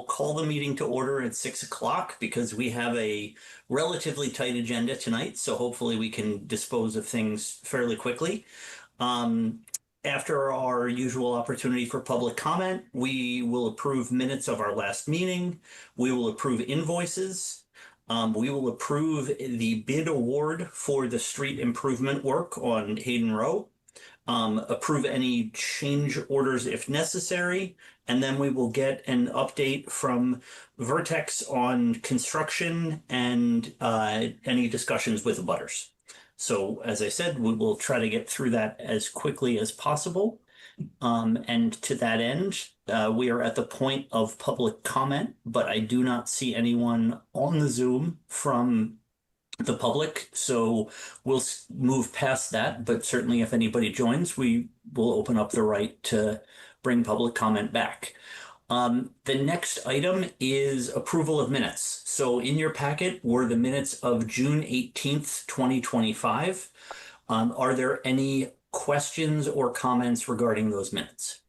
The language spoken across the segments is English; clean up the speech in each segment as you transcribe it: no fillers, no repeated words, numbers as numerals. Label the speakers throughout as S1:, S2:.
S1: Call the meeting to order at 6 o'clock because we have a relatively tight agenda tonight. So hopefully we can dispose of things fairly quickly. Um, After our usual opportunity for public comment, we will approve minutes of our last meeting. We will approve invoices. We will approve the bid award for the street improvement work on Hayden Row. Approve any change orders if necessary, and then we will get an update from Vertex on construction and any discussions with the butters. So, as I said, we will try to get through that as quickly as possible. And to that end, we are at the point of public comment, but I do not see anyone on the Zoom from the public, so we'll move past that. But certainly, if anybody joins, we will open up the right to bring public comment back. The next item is approval of minutes. So in your packet were the minutes of June 18th, 2025. Are there any questions or comments regarding those minutes?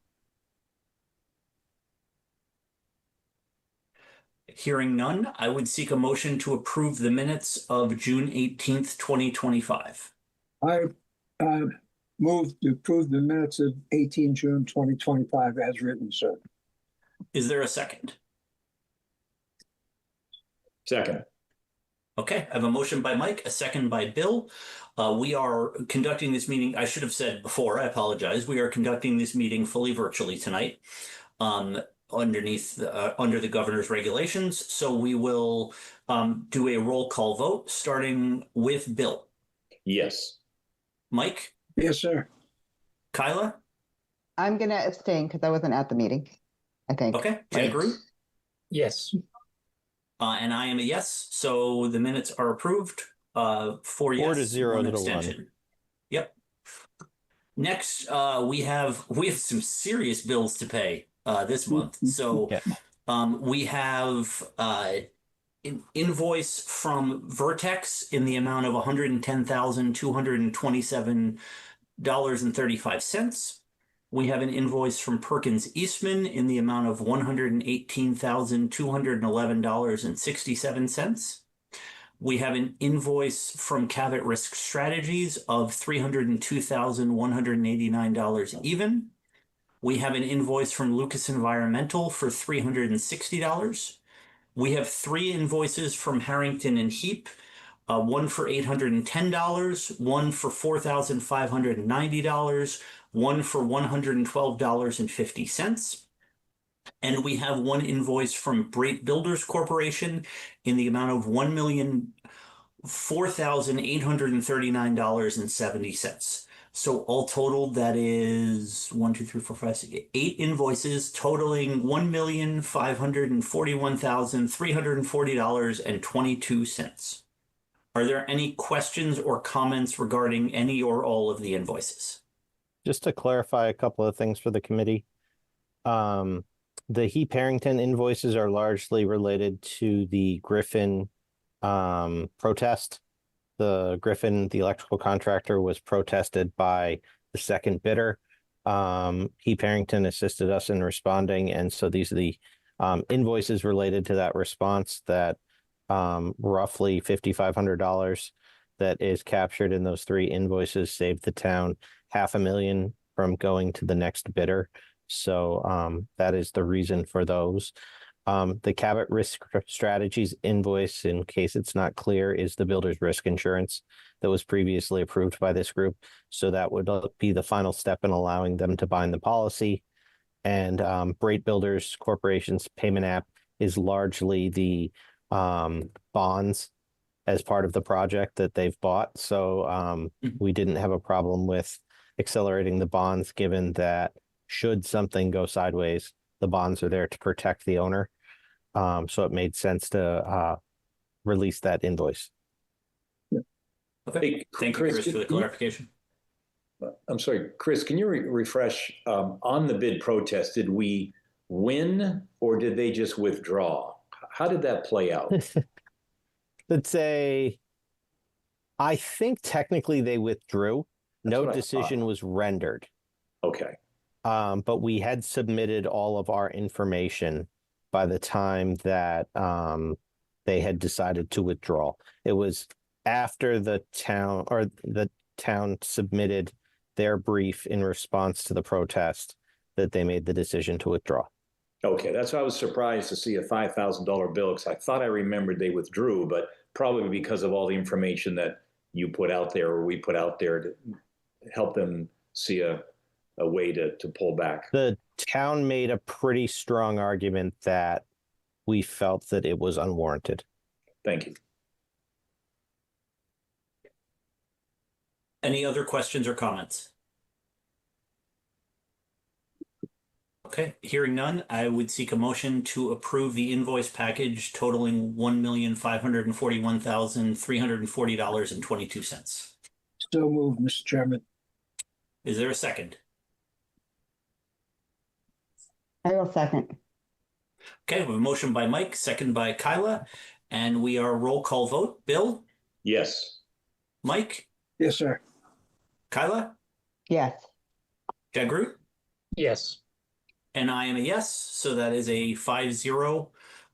S1: Hearing none, I would seek a motion to approve the minutes of June 18th, 2025.
S2: I move to approve the minutes of 18 June 2025 as written, sir.
S1: Is there a second?
S3: Second.
S1: Okay, I have a motion by Mike, a second by Bill. We are conducting this meeting, I should have said before, I apologize. We are conducting this meeting fully virtually tonight. Under the governor's regulations. So we will do a roll call vote, starting with Bill.
S3: Yes.
S1: Mike?
S2: Yes, sir.
S1: Kyla?
S4: I'm going to abstain because I wasn't at the meeting, I think.
S1: Okay. Jen Groot?
S3: Yes.
S1: And I am a yes. So the minutes are approved. 4 yes,
S5: 4-0
S1: 1
S5: to
S1: abstention.
S5: 1.
S1: Yep. Next, we have some serious bills to pay this month. So we have an invoice from Vertex in the amount of $110,227.35. We have an invoice from Perkins Eastman in the amount of $118,211.67. We have an invoice from Cabot Risk Strategies of $302,189 even. We have an invoice from Lucas Environmental for $360. We have 3 invoices from Harrington and Heap, one for $810, one for $4,590, one for $112.50. And we have 1 invoice from Brate Builders Corporation in the amount of $1,004,839.70. So all totaled, that is 1, 2, 3, 4, 5, 6, 8 invoices totaling $1,541,340.22. Are there any questions or comments regarding any or all of the invoices?
S5: Just to clarify a couple of things for the committee. The Heap Harrington invoices are largely related to the Griffin protest. The Griffin, the electrical contractor, was protested by the second bidder. Heap Harrington assisted us in responding, and so these are the invoices related to that response. That roughly $5,500 that is captured in those 3 invoices saved the town $500,000 from going to the next bidder. So that is the reason for those. The Cabot Risk Strategies invoice, in case it's not clear, is the builder's risk insurance that was previously approved by this group. So that would be the final step in allowing them to bind the policy. And Brate Builders Corporation's payment app is largely the bonds as part of the project that they've bought. So we didn't have a problem with accelerating the bonds, given that should something go sideways, the bonds are there to protect the owner. So it made sense to release that invoice.
S1: Okay.
S3: Hey,
S1: Thank you, Chris, for the clarification.
S3: I'm sorry, Chris, can you refresh on the bid protest? Did we win or did they just withdraw? How did that play out?
S5: Let's say, I think technically they withdrew. No
S3: what I
S5: decision
S3: thought.
S5: was rendered.
S3: Okay.
S5: But we had submitted all of our information by the time that they had decided to withdraw. It was after the town submitted their brief in response to the protest that they made the decision to withdraw.
S3: Okay, that's why I was surprised to see a $5,000 bill because I thought I remembered they withdrew, but probably because of all the information that you put out there or we put out there to help them see a way to pull back.
S5: The town made a pretty strong argument that we felt that it was unwarranted.
S3: Thank you.
S1: Any other questions or comments? Okay, hearing none, I would seek a motion to approve the invoice package totaling $1,541,340.22.
S2: So moved, Mr. Chairman.
S1: Is there a second?
S4: I will second.
S1: Okay, we have a motion by Mike, second by Kyla, and we are roll call vote. Bill,
S3: Yes.
S1: Mike,
S2: Yes, sir.
S1: Kyla,
S4: Yes.
S1: Jagroot,
S6: Yes.
S1: and I am a yes. So that is a 5-0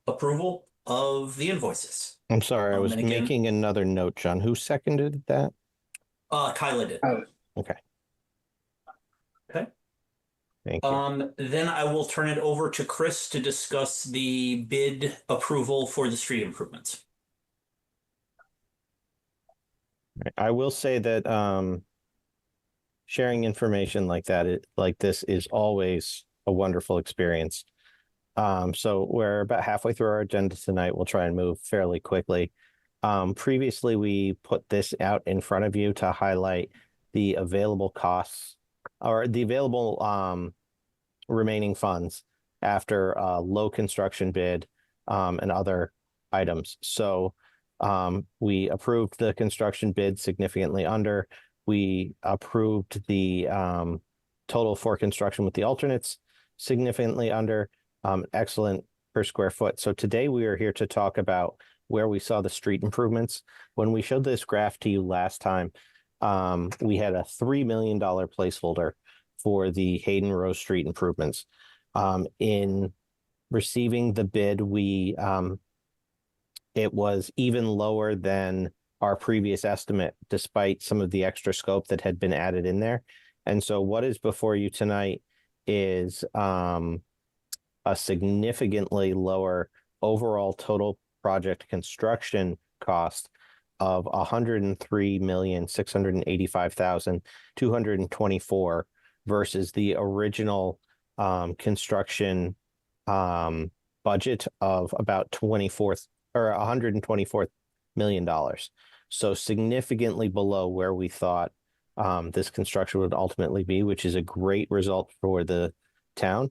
S1: approval of the invoices.
S5: I'm sorry, I was
S1: And again-
S5: making another note, John. Who seconded that?
S1: Kyla did.
S5: Okay.
S1: Okay.
S5: Thank you.
S1: Then I will turn it over to Chris to discuss the bid approval for the street improvements.
S5: I will say that sharing information like that, like this, is always a wonderful experience. So we're about halfway through our agenda tonight. We'll try and move fairly quickly. Previously, we put this out in front of you to highlight the available costs or the available remaining funds after a low construction bid and other items. So we approved the construction bid significantly under. We approved the total for construction with the alternates significantly under. Excellent per square foot. So today we are here to talk about where we saw the street improvements. When we showed this graph to you last time, we had a $3 million placeholder for the Hayden Rose Street improvements. In receiving the bid, it was even lower than our previous estimate, despite some of the extra scope that had been added in there. And so what is before you tonight is a significantly lower overall total project construction cost of $103,685,224 versus the original construction budget of about $124 million. So significantly below where we thought this construction would ultimately be, which is a great result for the town.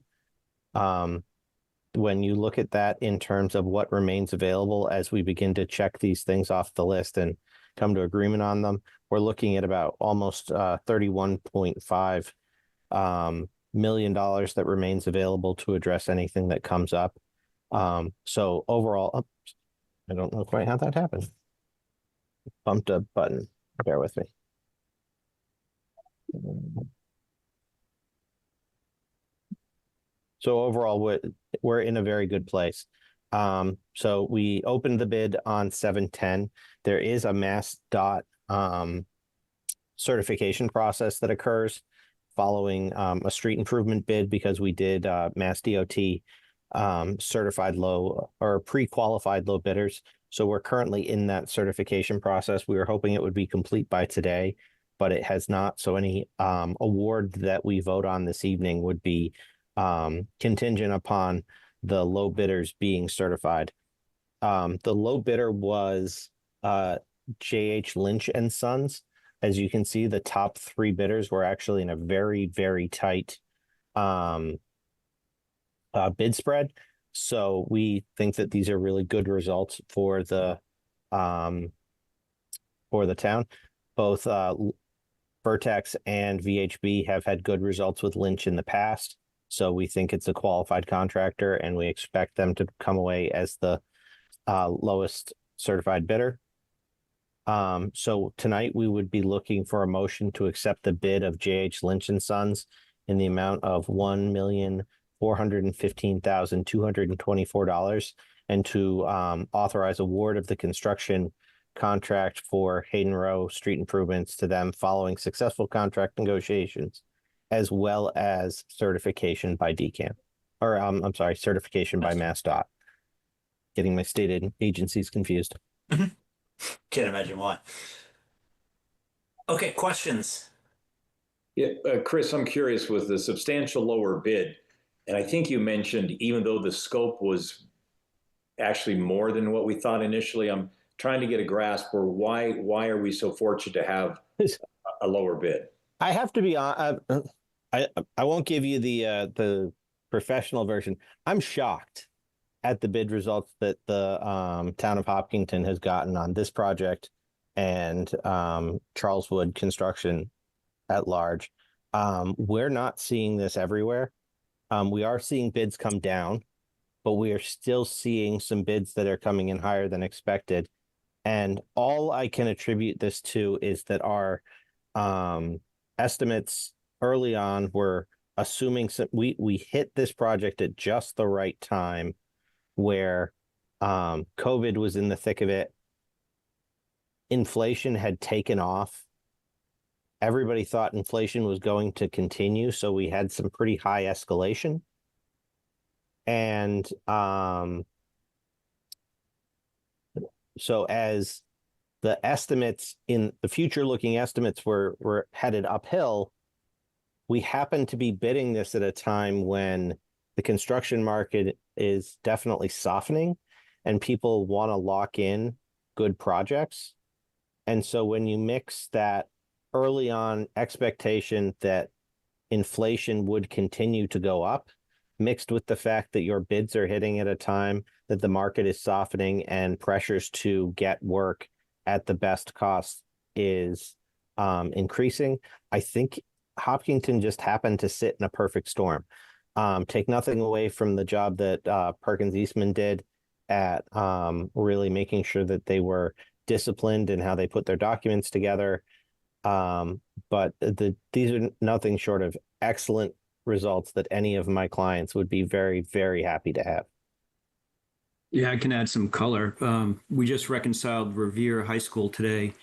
S5: When you look at that in terms of what remains available as we begin to check these things off the list and come to agreement on them, we're looking at about almost $31.5 million that remains available to address anything that comes up. So overall, I don't know quite how that happened. Bumped a button. Bear with me. So overall, we're in a very good place. So we opened the bid on 7/10. There is a MassDOT certification process that occurs following a street improvement bid because we did MassDOT certified low or pre-qualified low bidders. So we're currently in that certification process. We were hoping it would be complete by today, but it has not. So any award that we vote on this evening would be contingent upon the low bidders being certified. The low bidder was J.H. Lynch and Sons. As you can see, the top three bidders were actually in a very, very tight bid spread. So we think that these are really good results for the town. Both Vertex and VHB have had good results with Lynch in the past. So we think it's a qualified contractor, and we expect them to come away as the lowest certified bidder. So tonight we would be looking for a motion to accept the bid of J.H. Lynch and Sons in the amount of $1,441,340. $415,224 and to authorize award of the construction contract for Hayden Row street improvements to them following successful contract negotiations, as well as certification by DCAM. Or I'm sorry, certification by MassDOT. Getting my stated agencies confused.
S1: Can't imagine why. Okay, questions?
S3: Yeah, Chris, I'm curious with the substantial lower bid, and I think you mentioned even though the scope was actually more than what we thought initially, I'm trying to get a grasp for why are we so fortunate to have a lower bid?
S5: I have to be on. I won't give you the professional version. I'm shocked at the bid results that the town of Hopkinton has gotten on this project and Charleswood construction at large. We're not seeing this everywhere. We are seeing bids come down, but we are still seeing some bids that are coming in higher than expected. And all I can attribute this to is that our estimates early on were assuming we hit this project at just the right time where COVID was in the thick of it. Inflation had taken off. Everybody thought inflation was going to continue, so we had some pretty high escalation. And so as the estimates in the future looking estimates were headed uphill, we happened to be bidding this at a time when the construction market is definitely softening and people want to lock in good projects. And so when you mix that early on expectation that inflation would continue to go up, mixed with the fact that your bids are hitting at a time that the market is softening and pressures to get work at the best cost is increasing, I think Hopkinton just happened to sit in a perfect storm. Take nothing away from the job that Perkins Eastman did at really making sure that they were disciplined in how they put their documents together. But these are nothing short of excellent results that any of my clients would be very, very happy to have.
S6: Yeah, I can add some color. We just reconciled Revere High School today,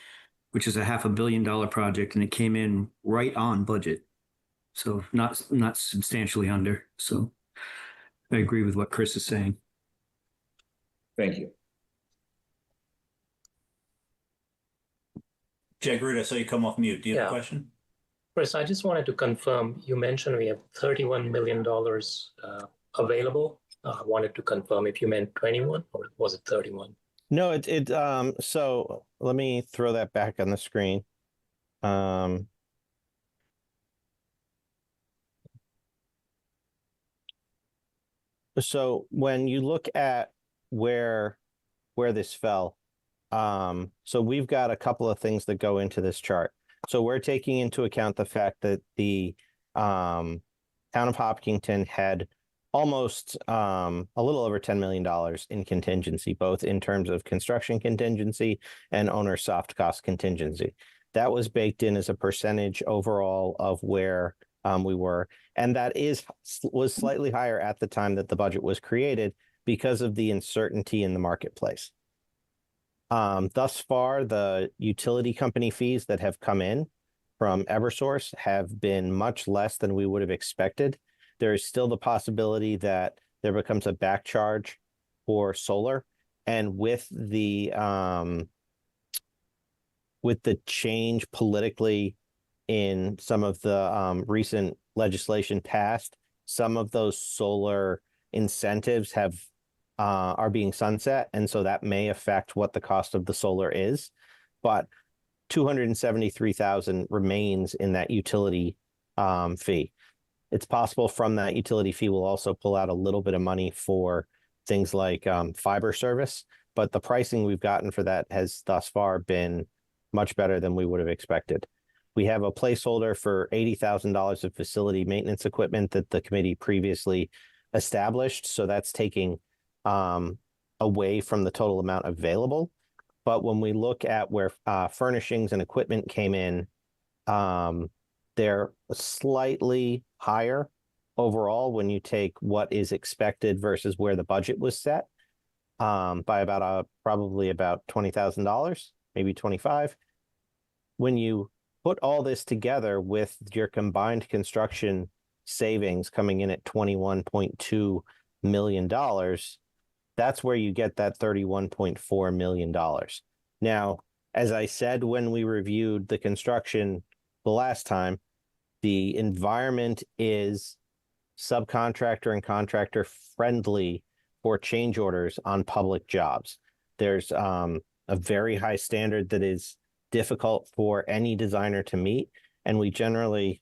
S6: which is a $500 million project, and it came in right on budget. So not substantially under. So I agree with what Chris is saying.
S3: Thank you.
S1: Jack Root, I saw you come off mute. Do you have a question?
S7: Chris, I just wanted to confirm, you mentioned we have $31 million available. I wanted to confirm if you meant 21 or was it 31?
S5: No, so let me throw that back on the screen. So when you look at where this fell, so we've got a couple of things that go into this chart. So we're taking into account the fact that the town of Hopkinton had almost a little over $10 million in contingency, both in terms of construction contingency and owner soft cost contingency. That was baked in as a percentage overall of where we were. And that was slightly higher at the time that the budget was created because of the uncertainty in the marketplace. Thus far, the utility company fees that have come in from Eversource have been much less than we would have expected. There is still the possibility that there becomes a back charge for solar. And with the change politically in some of the recent legislation passed, some of those solar incentives are being sunset, and so that may affect what the cost of the solar is. But $273,000 remains in that utility fee. It's possible from that utility fee we'll also pull out a little bit of money for things like fiber service, but the pricing we've gotten for that has thus far been much better than we would have expected. We have a placeholder for $80,000 of facility maintenance equipment that the committee previously established, so that's taking away from the total amount available. But when we look at where furnishings and equipment came in, they're slightly higher overall when you take what is expected versus where the budget was set, by about probably about $20,000, maybe 25. When you put all this together with your combined construction savings coming in at $21.2 million, that's where you get that $31.4 million. Now, as I said when we reviewed the construction the last time, the environment is subcontractor and contractor friendly for change orders on public jobs. There's a very high standard that is difficult for any designer to meet. And we generally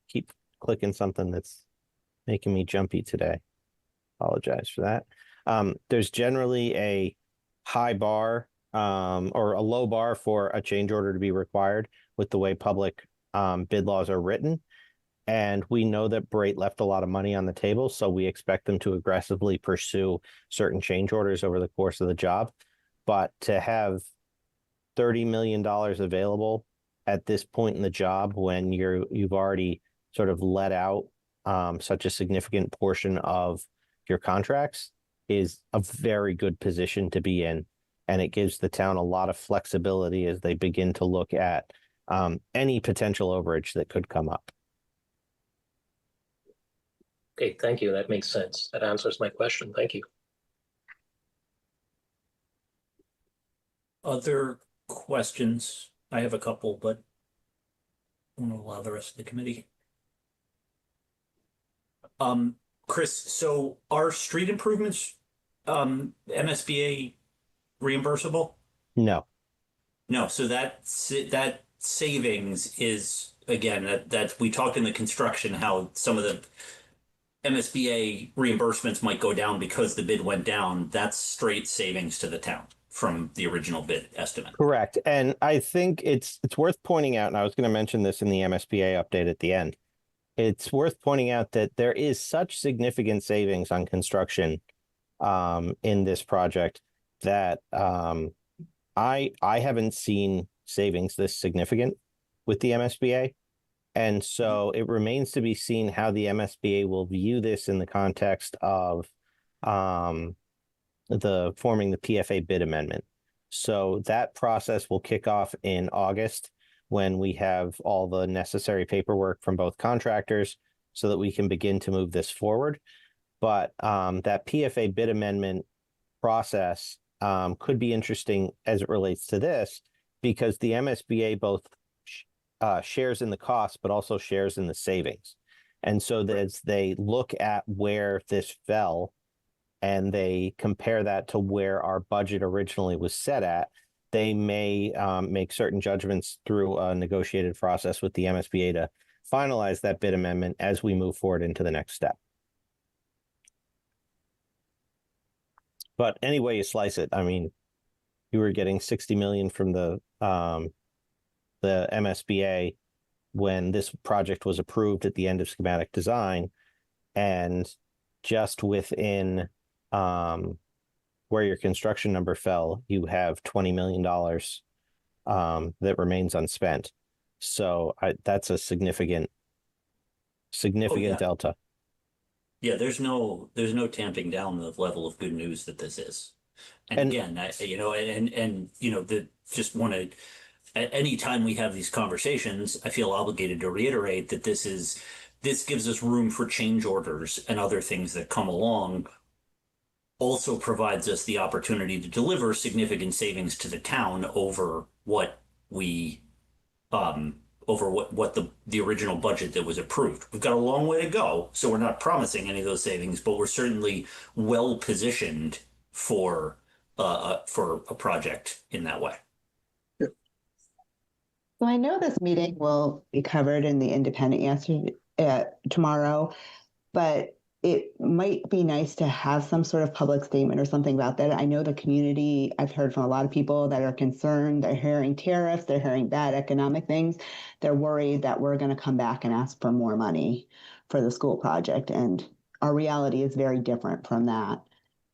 S5: keep clicking something that's making me jumpy today. Apologize for that. There's generally a high bar or a low bar for a change order to be required with the way public bid laws are written. And we know that Brate left a lot of money on the table, so we expect them to aggressively pursue certain change orders over the course of the job. But to have $30 million available at this point in the job when you've already sort of let out such a significant portion of your contracts is a very good position to be in. And it gives the town a lot of flexibility as they begin to look at any potential overage that could come up.
S7: Okay, thank you. That makes sense. That answers my question. Thank you.
S1: Other questions? I have a couple, but I'm gonna allow the rest of the committee. Chris, so are street improvements MSBA reimbursable?
S5: No.
S1: No, so that savings is, again, that we talked in the construction how some of the MSBA reimbursements might go down because the bid went down. That's straight savings to the town from the original bid estimate.
S5: Correct. And I think it's worth pointing out, and I was going to mention this in the MSBA update at the end. It's worth pointing out that there is such significant savings on construction in this project that I haven't seen savings this significant with the MSBA. And so it remains to be seen how the MSBA will view this in the context of forming the PFA bid amendment. So that process will kick off in August when we have all the necessary paperwork from both contractors so that we can begin to move this forward. But that PFA bid amendment process could be interesting as it relates to this because the MSBA both shares in the cost, but also shares in the savings. And so as they look at where this fell and they compare that to where our budget originally was set at, they may make certain judgments through a negotiated process with the MSBA to finalize that bid amendment as we move forward into the next step. But any way you slice it, I mean, you were getting 60 million from the MSBA when this project was approved at the end of schematic design, and just within where your construction number fell, you have $20 million that remains unspent. So that's a significant delta.
S1: Yeah, there's no tamping down the level of good news that this is. And again, just want to, anytime we have these conversations, I feel obligated to reiterate that this gives us room for change orders and other things that come along. Also provides us the opportunity to deliver significant savings to the town over what we what the original budget that was approved. We've got a long way to go, so we're not promising any of those savings, but we're certainly well positioned for a project in that way.
S4: So I know this meeting will be covered in the Independent answer tomorrow, but it might be nice to have some sort of public statement or something about that. I know the community, I've heard from a lot of people that are concerned. They're hearing tariffs, they're hearing bad economic things. They're worried that we're going to come back and ask for more money for the school project. And our reality is very different from that.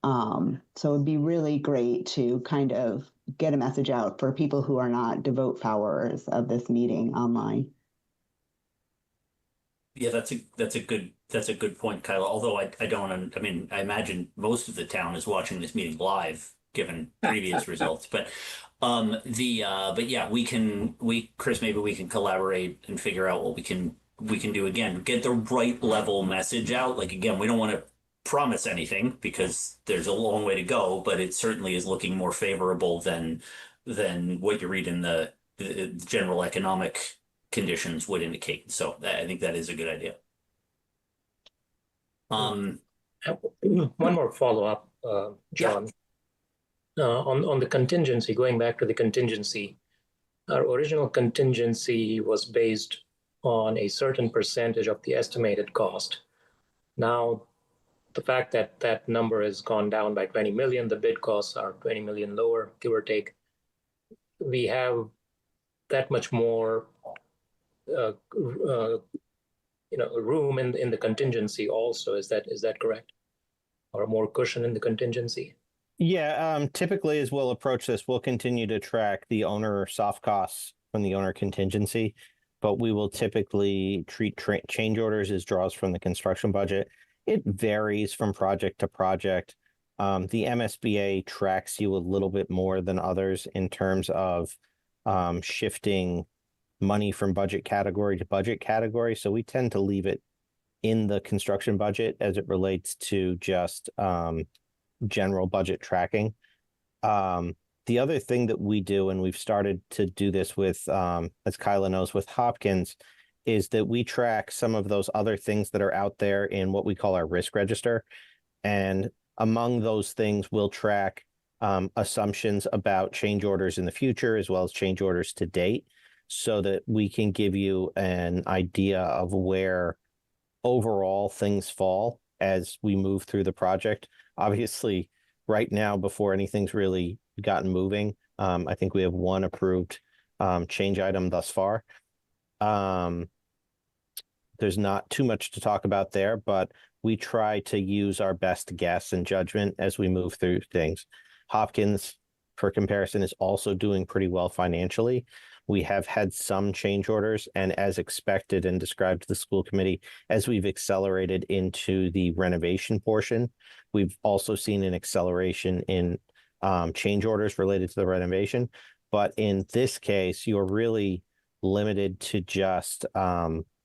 S4: So it'd be really great to kind of get a message out for people who are not devout followers of this meeting online.
S1: Yeah, that's a good point, Kyla. Although I don't, I mean, I imagine most of the town is watching this meeting live, given previous results. But yeah, Chris, maybe we can collaborate and figure out what we can do again. Get the right level message out. Like again, we don't want to promise anything because there's a long way to go, but it certainly is looking more favorable than what you read in the general economic conditions would indicate. So I think that is a good idea.
S7: One more follow-up, John. On the contingency, going back to the contingency, our original contingency was based on a certain percentage of the estimated cost. Now, the fact that that number has gone down by 20 million, the bid costs are 20 million lower, give or take. We have that much more room in the contingency also. Is that correct? Or more cushion in the contingency?
S5: Yeah, typically as we'll approach this, we'll continue to track the owner soft costs from the owner contingency, but we will typically treat change orders as draws from the construction budget. It varies from project to project. The MSBA tracks you a little bit more than others in terms of shifting money from budget category to budget category. So we tend to leave it in the construction budget as it relates to just general budget tracking. The other thing that we do, and we've started to do this with, as Kyla knows, with Hopkins, is that we track some of those other things that are out there in what we call our risk register. And among those things, we'll track assumptions about change orders in the future, as well as change orders to date, so that we can give you an idea of where overall things fall as we move through the project. Obviously, right now, before anything's really gotten moving, I think we have one approved change item thus far. There's not too much to talk about there, but we try to use our best guess and judgment as we move through things. Hopkins, for comparison, is also doing pretty well financially. We have had some change orders, and as expected and described to the school committee, as we've accelerated into the renovation portion, we've also seen an acceleration in change orders related to the renovation. But in this case, you're really limited to just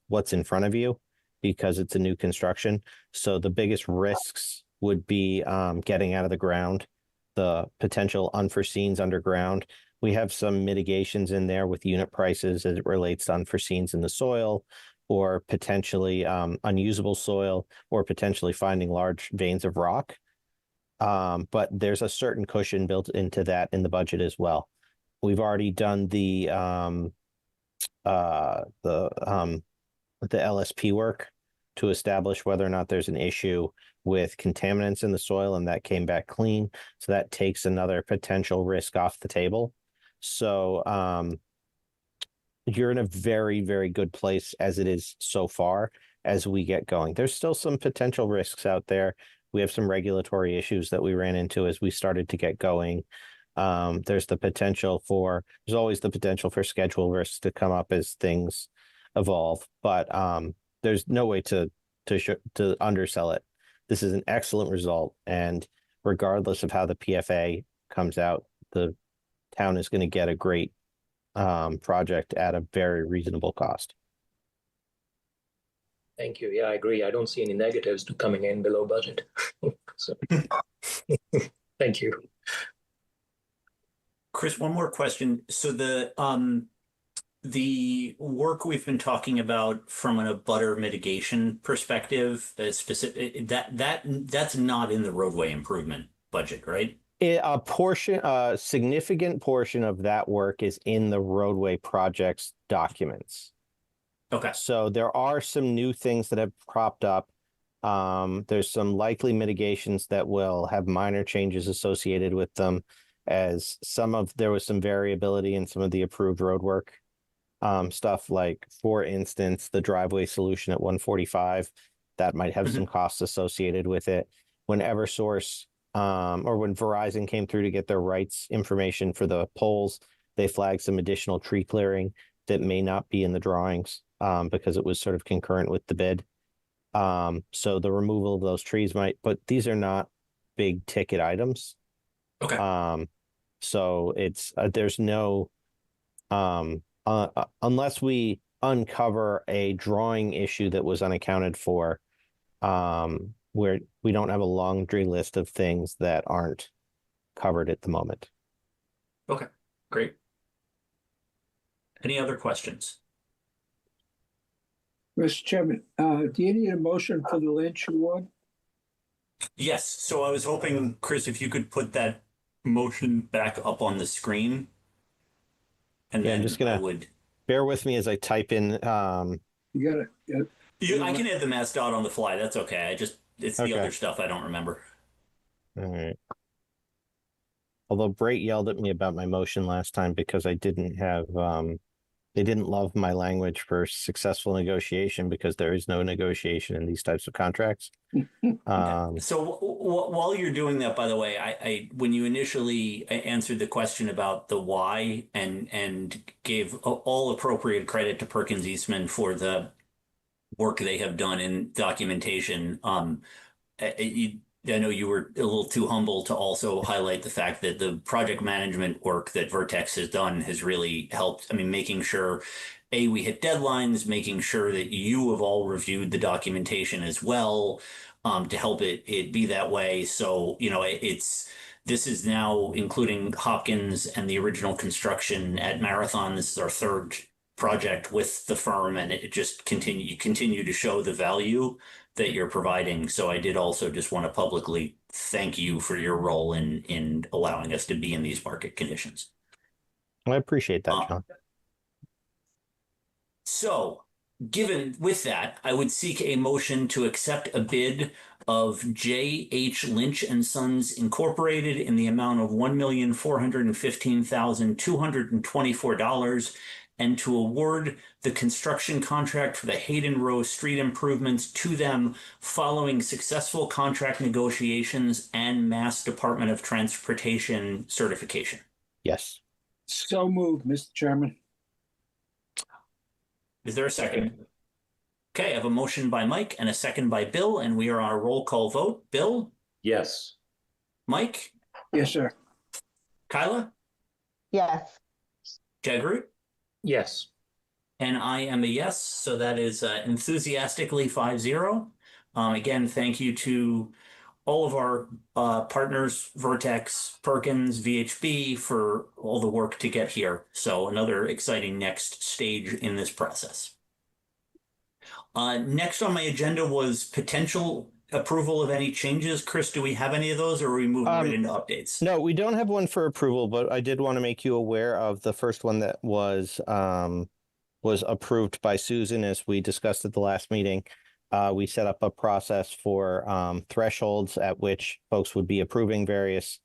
S5: what's in front of you because it's a new construction. So the biggest risks would be getting out of the ground, the potential unforeseens underground. We have some mitigations in there with unit prices as it relates to unforeseens in the soil, or potentially unusable soil, or potentially finding large veins of rock. But there's a certain cushion built into that in the budget as well. We've already done the LSP work to establish whether or not there's an issue with contaminants in the soil, and that came back clean. So that takes another potential risk off the table. So you're in a very, very good place as it is so far as we get going. There's still some potential risks out there. We have some regulatory issues that we ran into as we started to get going. There's always the potential for schedule risks to come up as things evolve, but there's no way to undersell it. This is an excellent result, and regardless of how the PFA comes out, the town is going to get a great project at a very reasonable cost.
S7: Thank you. Yeah, I agree. I don't see any negatives to coming in below budget. So, thank you.
S1: Chris, one more question. So the work we've been talking about from an abutter mitigation perspective, specific that's not in the roadway improvement budget, right?
S5: A significant portion of that work is in the roadway projects documents.
S1: Okay.
S5: So there are some new things that have cropped up. There's some likely mitigations that will have minor changes associated with them, as there was some variability in some of the approved roadwork stuff. Like, for instance, the driveway solution at 145, that might have some costs associated with it. When Eversource or when Verizon came through to get their rights information for the poles, they flagged some additional tree clearing that may not be in the drawings. because it was sort of concurrent with the bid. So the removal of those trees might, but these are not big ticket items.
S1: Okay.
S5: So it's there's no unless we uncover a drawing issue that was unaccounted for, where we don't have a laundry list of things that aren't covered at the moment.
S1: Okay, great. Any other questions?
S2: Mr. Chairman, do you need a motion for the Lynch Award?
S1: Yes, so I was hoping, Chris, if you could put that motion back up on the screen. And
S5: Yeah, I'm
S1: then
S5: just gonna
S1: I would.
S5: bear with me as I type in.
S2: You got it.
S1: I can add the mascot on the fly. That's okay. It's the
S5: Okay.
S1: other stuff I don't remember.
S5: All right. Although Brait yelled at me about my motion last time because I didn't have they didn't love my language for successful negotiation because there is no negotiation in these types of contracts.
S1: So while you're doing that, by the way, I when you initially answered the question about the why and gave all appropriate credit to Perkins Eastman for the work they have done in documentation, I know you were a little too humble to also highlight the fact that the project management work that Vertex has done has really helped. I mean, making sure, A, we hit deadlines, making sure that you have all reviewed the documentation as well, to help it be that way. So, this is now including Hopkins and the original construction at Marathon. This is our third project with the firm, and it just you continue to show the value that you're providing. So I did also just want to publicly thank you for your role in allowing us to be in these market conditions.
S5: I appreciate that, John.
S1: So, given with that, I would seek a motion to accept a bid of J.H. Lynch and Sons Incorporated in the amount of $1,415,224 and to award the construction contract for the Hayden Row street improvements to them following successful contract negotiations and Mass Department of Transportation certification.
S5: Yes.
S2: So moved, Mr. Chairman.
S1: Is there a second? Okay, I have a motion by Mike and a second by Bill, and we are on a roll call vote. Bill?
S3: Yes.
S1: Mike?
S2: Yes, sir.
S1: Kyla?
S4: Yes.
S1: Jagru?
S7: Yes.
S1: And I am a yes, so that is enthusiastically 5-0. Again, thank you to all of our partners, Vertex, Perkins, VHB, for all the work to get here. So another exciting next stage in this process. Next on my agenda was potential approval of any changes. Chris, do we have any of those, or are we moving right into updates?
S5: No, we don't have one for approval, but I did want to make you aware of the first one that was approved by Susan, as we discussed at the last meeting. We set up a process for thresholds at which folks would be approving various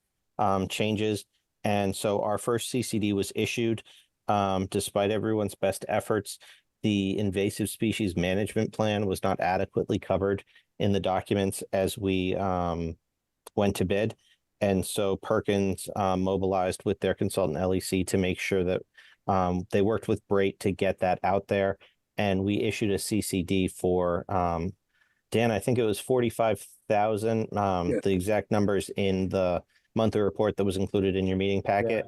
S5: changes. And so our first CCD was issued. Despite everyone's best efforts, the invasive species management plan was not adequately covered in the documents as we went to bid. And so Perkins mobilized with their consultant LEC to make sure that they worked with Brait to get that out there. And we issued a CCD for, Dan, I think it was 45,000. The exact numbers in the monthly report that was included in your meeting packet.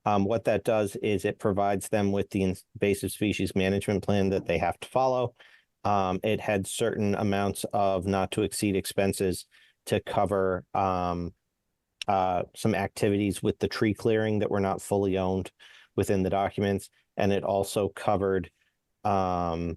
S5: What that does is it provides them with the invasive species management plan that they have to follow. It had certain amounts of not to exceed expenses to cover some activities with the tree clearing that were not fully owned within the documents. And it also covered the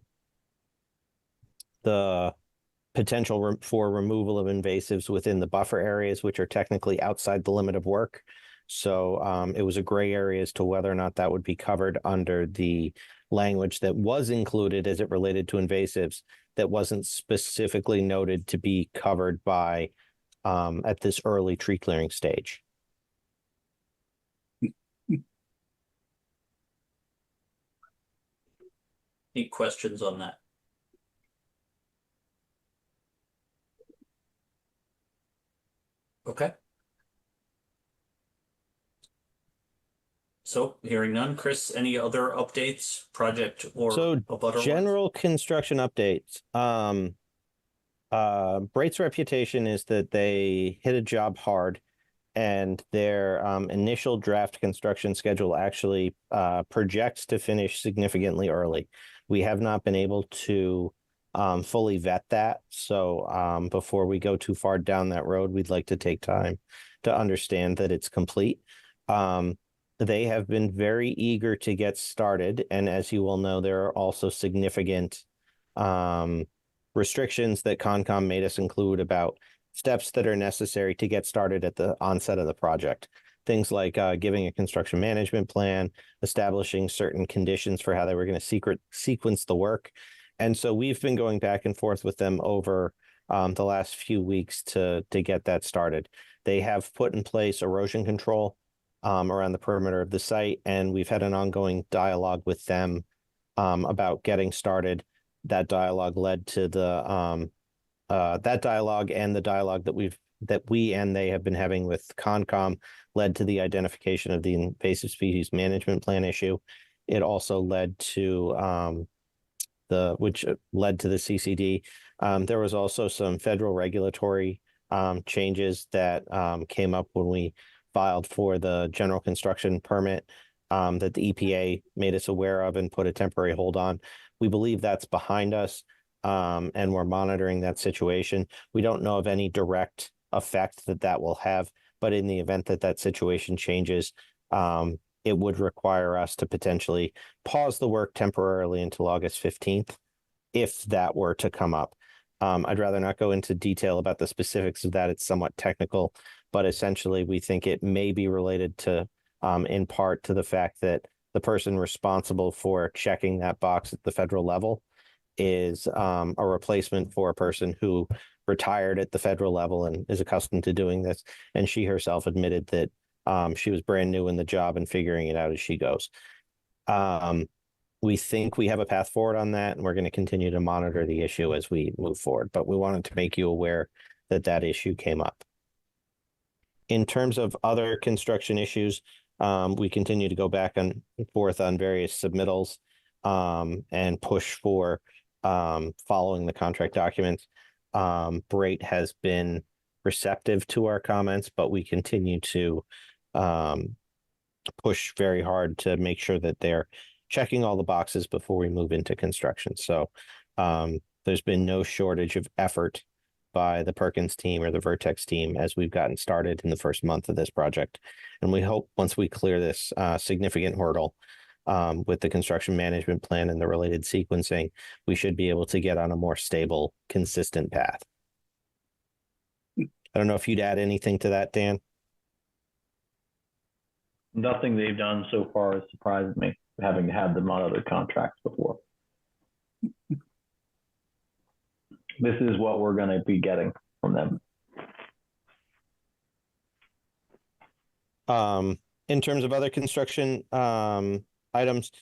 S5: potential for removal of invasives within the buffer areas, which are technically outside the limit of work. So it was a gray area as to whether or not that would be covered under the language that was included as it related to invasives that wasn't specifically noted to be covered by at this early tree clearing stage.
S1: Any questions on that? Okay. So hearing none, Chris, any other updates, project or
S5: So
S1: abutter-wise?
S5: general construction updates. Brait's reputation is that they hit a job hard, and their initial draft construction schedule actually projects to finish significantly early. We have not been able to fully vet that. So before we go too far down that road, we'd like to take time to understand that it's complete. They have been very eager to get started. And as you will know, there are also significant restrictions that Concom made us include about steps that are necessary to get started at the onset of the project. Things like giving a construction management plan, establishing certain conditions for how they were going to sequence the work. And so we've been going back and forth with them over the last few weeks to get that started. They have put in place erosion control around the perimeter of the site, and we've had an ongoing dialogue with them about getting started. That dialogue led to the that dialogue, and the dialogue that we and they have been having with Concom led to the identification of the invasive species management plan issue. It also led to which led to the CCD. There was also some federal regulatory changes that came up when we filed for the general construction permit that the EPA made us aware of and put a temporary hold on. We believe that's behind us, and we're monitoring that situation. We don't know of any direct effect that will have, but in the event that that situation changes, it would require us to potentially pause the work temporarily until August 15th, if that were to come up. I'd rather not go into detail about the specifics of that. It's somewhat technical, but essentially we think it may be related to, in part, to the fact that the person responsible for checking that box at the federal level is a replacement for a person who retired at the federal level and is accustomed to doing this. And she herself admitted that she was brand new in the job and figuring it out as she goes. We think we have a path forward on that, and we're going to continue to monitor the issue as we move forward. But we wanted to make you aware that that issue came up. In terms of other construction issues, we continue to go back and forth on various submittals and push for following the contract documents. Brait has been receptive to our comments, but we continue to push very hard to make sure that they're checking all the boxes before we move into construction. So there's been no shortage of effort by the Perkins team or the Vertex team as we've gotten started in the first month of this project. And we hope once we clear this significant hurdle with the construction management plan and the related sequencing, we should be able to get on a more stable, consistent path. I don't know if you'd add anything to that, Dan.
S8: Nothing they've done so far has surprised me, having had them on other contracts before. This is what we're going to be getting from them.
S5: In terms of other construction items,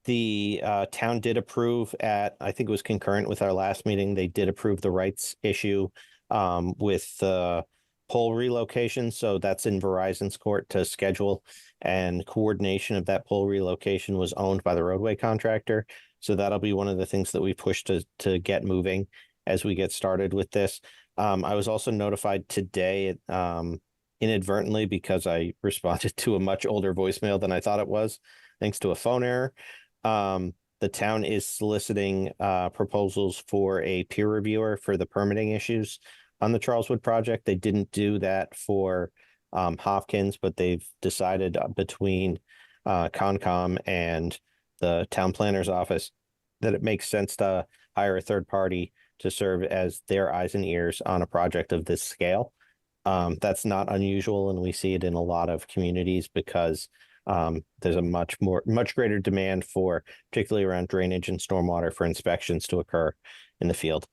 S5: the town did approve I think it was concurrent with our last meeting, they did approve the rights issue with the pole relocation. So that's in Verizon's court to schedule, and coordination of that pole relocation was owned by the roadway contractor. So that'll be one of the things that we push to get moving as we get started with this. I was also notified today inadvertently, because I responded to a much older voicemail than I thought it was, thanks to a phone error. The town is soliciting proposals for a peer reviewer for the permitting issues on the Charleswood project. They didn't do that for Hopkins, but they've decided between Concom and the town planner's office that it makes sense to hire a third party to serve as their eyes and ears on a project of this scale. That's not unusual, and we see it in a lot of communities because there's a much greater demand for, particularly around drainage and stormwater, for inspections to occur in the field.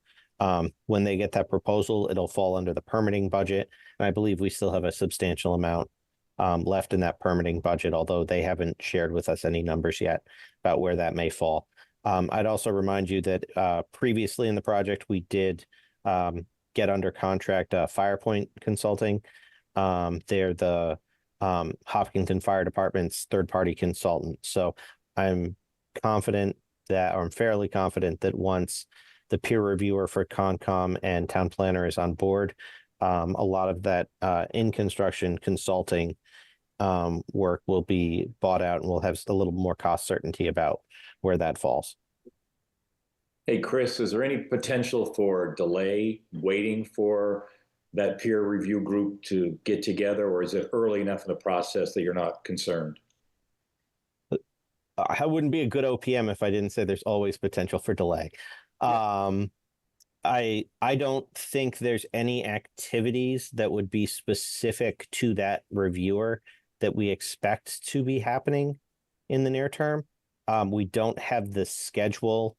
S5: When they get that proposal, it'll fall under the permitting budget, and I believe we still have a substantial amount left in that permitting budget, although they haven't shared with us any numbers yet about where that may fall. I'd also remind you that previously in the project, we did get under contract FirePoint Consulting. They're the Hopkinton Fire Department's third-party consultant. So I'm confident that, or I'm fairly confident that once the peer reviewer for Concom and town planner is on board, a lot of that in construction consulting work will be bought out, and we'll have a little more cost certainty about where that falls.
S3: Hey, Chris, is there any potential for delay waiting for that peer review group to get together, or is it early enough in the process that you're not concerned?
S5: I wouldn't be a good OPM if I didn't say there's always potential for delay. I don't think there's any activities that would be specific to that reviewer that we expect to be happening in the near term. We don't have the schedule.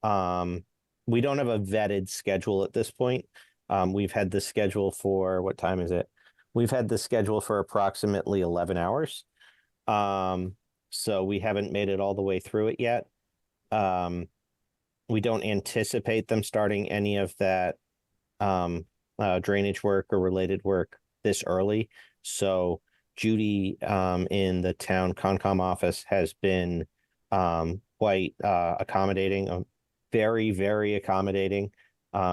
S5: We don't have a vetted schedule at this point. We've had the schedule for, what time is it? We've had the schedule for approximately 11 hours. So we haven't made it all the way through it yet. We don't anticipate them starting any of that drainage work or related work this early. So Judy in the town Concom office has been quite accommodating, very, very accommodating,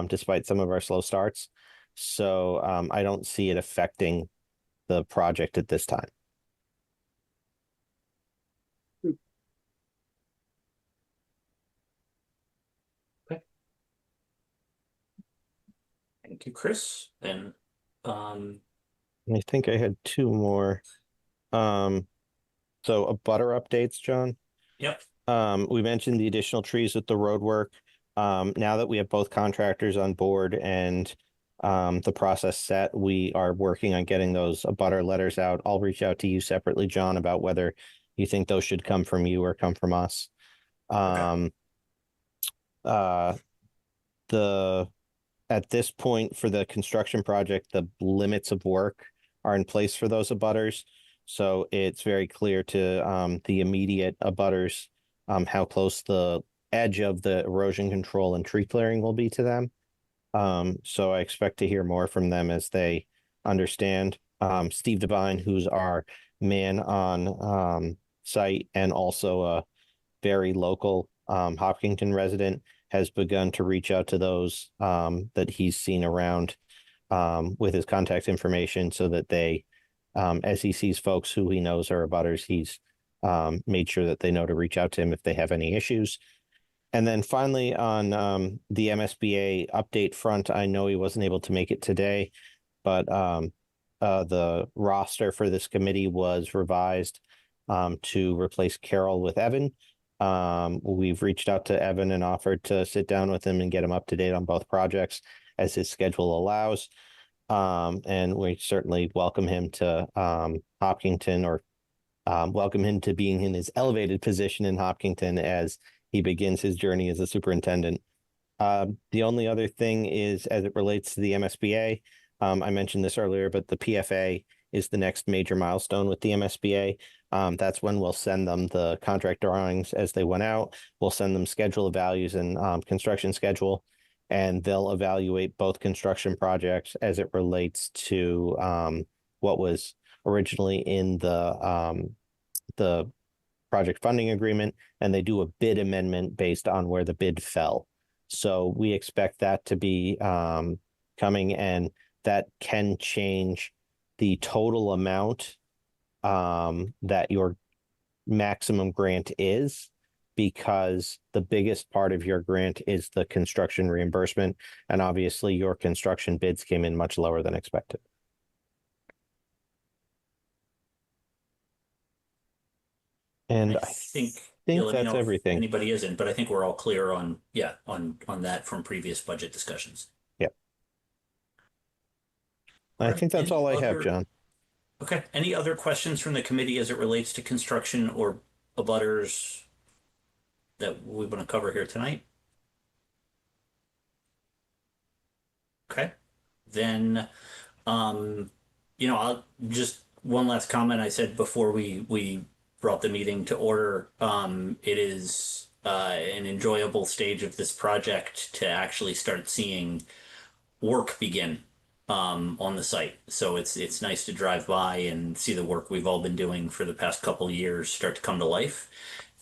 S5: despite some of our slow starts. So I don't see it affecting the project at this time.
S1: Thank you, Chris. Then,
S5: I think I had two more. So a butter updates, John.
S1: yep.
S5: We mentioned the additional trees with the road work. Now that we have both contractors on board and the process set, we are working on getting those butter letters out. I'll reach out to you separately, John, about whether you think those should come from you or come from us. At this point for the construction project, the limits of work are in place for those abutters. So it's very clear to the immediate abutters how close the edge of the erosion control and tree clearing will be to them. So I expect to hear more from them as they understand. Steve Devine, who's our man on site and also a very local Hopkinton resident, has begun to reach out to those that he's seen around with his contact information so that they, as he sees folks who he knows are abutters, he's made sure that they know to reach out to him if they have any issues. And then finally on the MSBA update front, I know he wasn't able to make it today, but the roster for this committee was revised to replace Carol with Evan. We've reached out to Evan and offered to sit down with him and get him up to date on both projects as his schedule allows. And we certainly welcome him to Hopkinton, or welcome him to being in his elevated position in Hopkinton as he begins his journey as a superintendent. The only other thing is, as it relates to the MSBA, I mentioned this earlier, but the PFA is the next major milestone with the MSBA. That's when we'll send them the contract drawings as they went out. We'll send them schedule of values and construction schedule, and they'll evaluate both construction projects as it relates to what was originally in the project funding agreement, and they do a bid amendment based on where the bid fell. So we expect that to be coming, and that can change the total amount that your maximum grant is, because the biggest part of your grant is the construction reimbursement, and obviously your construction bids came in much lower than expected. And
S1: I think
S5: that's everything.
S1: Anybody isn't, but I think we're all clear on that from previous budget discussions.
S5: Yep. I think that's all I have, John.
S1: Okay. Any other questions from the committee as it relates to construction or abutters that we want to cover here tonight? Okay. Then, I'll just one last comment. I said before we brought the meeting to order, it is an enjoyable stage of this project to actually start seeing work begin. on the site. So it's nice to drive by and see the work we've all been doing for the past couple of years start to come to life,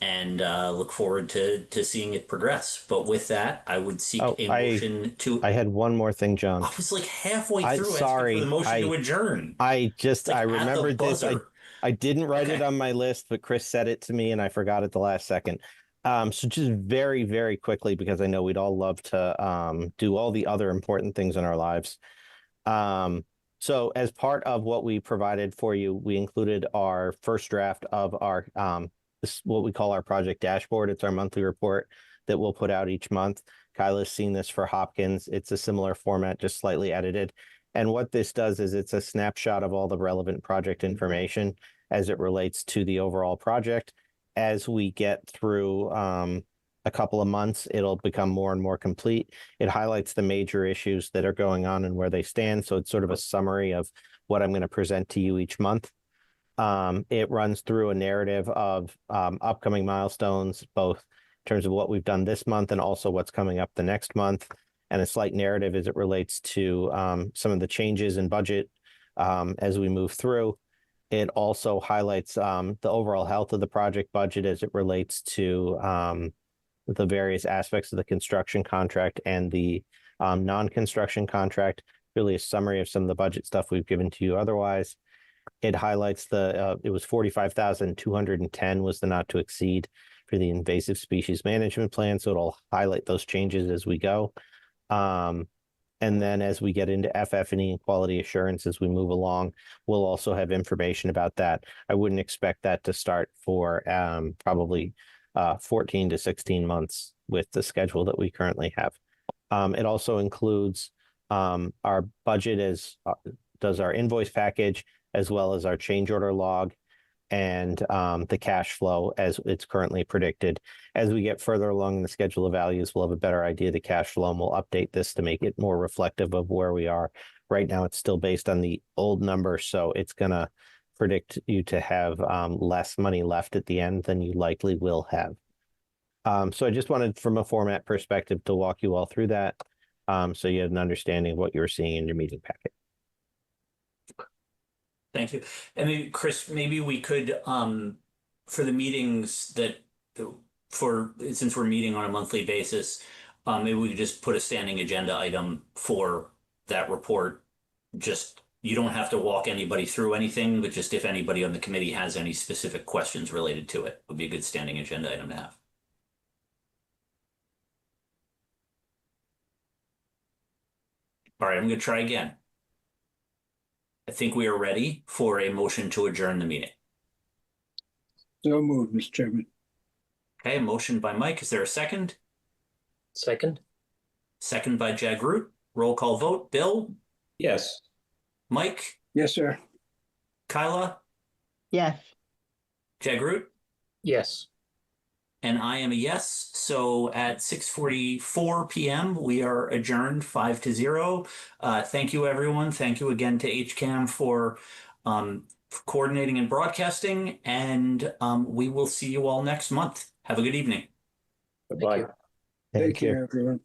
S1: and look forward to seeing it progress. But with that, I would seek
S5: Oh,
S1: a motion to.
S5: I had one more thing, John.
S1: I was like halfway
S5: I-
S1: through
S5: sorry,
S1: asking for the motion to
S5: I-
S1: adjourn.
S5: I just,
S1: Like
S5: I
S1: at the
S5: remembered this.
S1: buzzer.
S5: I didn't write it
S1: Okay.
S5: on my list, but Chris said it to me and I forgot at the last second. So just very, very quickly, because I know we'd all love to do all the other important things in our lives. So as part of what we provided for you, we included our first draft of our this what we call our project dashboard. It's our monthly report that we'll put out each month. Kyla's seen this for Hopkins. It's a similar format, just slightly edited. And what this does is it's a snapshot of all the relevant project information as it relates to the overall project. As we get through a couple of months, it'll become more and more complete. It highlights the major issues that are going on and where they stand. So it's sort of a summary of what I'm going to present to you each month. It runs through a narrative of upcoming milestones, both in terms of what we've done this month and also what's coming up the next month, and a slight narrative as it relates to some of the changes in budget as we move through. It also highlights the overall health of the project budget as it relates to the various aspects of the construction contract and the non-construction contract, really a summary of some of the budget stuff we've given to you otherwise. It highlights it was 45,210 was the not to exceed for the invasive species management plan. So it'll highlight those changes as we go. And then as we get into FF&E and quality assurance, as we move along, we'll also have information about that. I wouldn't expect that to start for probably 14 to 16 months with the schedule that we currently have. It also includes our budget does our invoice package, as well as our change order log and the cash flow as it's currently predicted. As we get further along in the schedule of values, we'll have a better idea of the cash flow, and we'll update this to make it more reflective of where we are. Right now, it's still based on the old number, so it's going to predict you to have less money left at the end than you likely will have. So I just wanted, from a format perspective, to walk you all through that so you have an understanding of what you're seeing in your meeting packet.
S1: Thank you. And maybe, Chris, maybe we could, for the meetings since we're meeting on a monthly basis, maybe we could just put a standing agenda item for that report. Just, you don't have to walk anybody through anything, but just if anybody on the committee has any specific questions related to it, would be a good standing agenda item to have. All right, I'm going to try again. I think we are ready for a motion to adjourn the meeting.
S2: So moved, Mr. Chairman.
S1: Okay, a motion by Mike. Is there a second?
S7: Second?
S1: Second by Jagroot. Roll call vote. Bill?
S3: Yes.
S1: Mike?
S2: Yes, sir.
S1: Kyla?
S4: Yes.
S1: Jagroot?
S7: Yes.
S1: And I am a yes. So at 6:44 p.m., we are adjourned 5-0. Thank you, everyone. Thank you again to HCAM for coordinating and broadcasting. And we will see you all next month. Have a good evening.
S3: Bye-bye.
S7: you.
S2: Take care, everyone.